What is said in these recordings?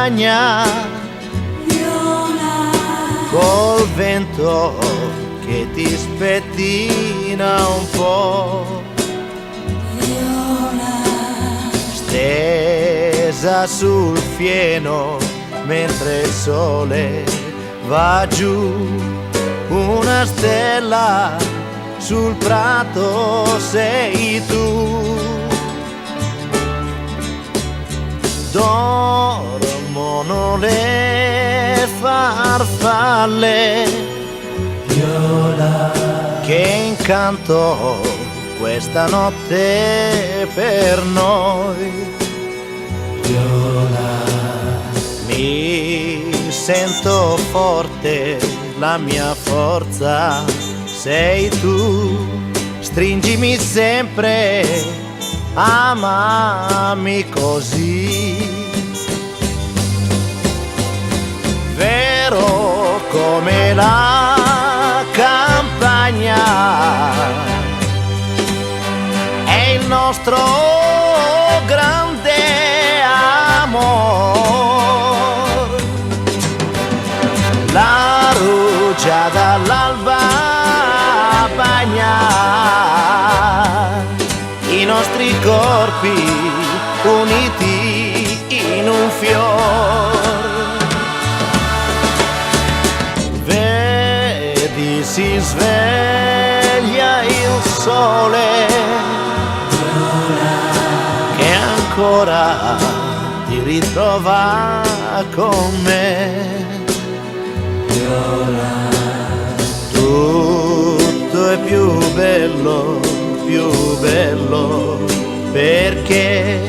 campagna, col vento che ti spettina un po', stesa sul fieno mentre il sole va giù, una stella sul prato sei tu. Dormono le farfalle, Viola, che incanto questa notte per noi. Viola, mi sento forte, la mia forza sei tu, stringimi sempre, amami così. Vero come la campagna, è il nostro grande amor. La rugiada dall'alba bagna i nostri corpi uniti in un fior. Vedi, si sveglia il sole che ancora ti ritrova con me. Tutto è più bello, perché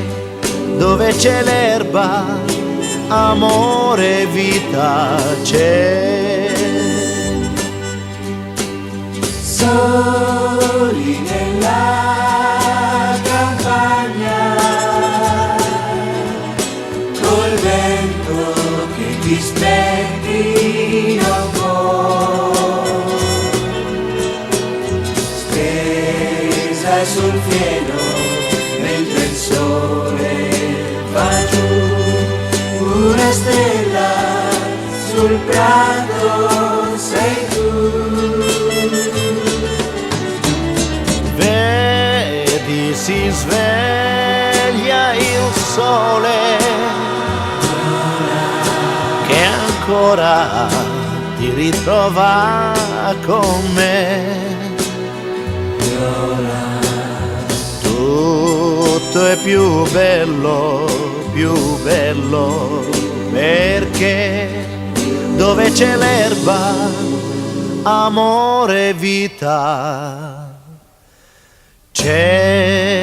dove c'è l'erba, amore e vita c'è. Soli nella campagna, col vento che ti spettina un po', stesa sul fieno mentre il sole va giù, una stella sul prato sei tu. Vedi, si sveglia il sole che ancora ti ritrova con me. Tutto è più bello, perché dove c'è l'erba, amore e vita c'è.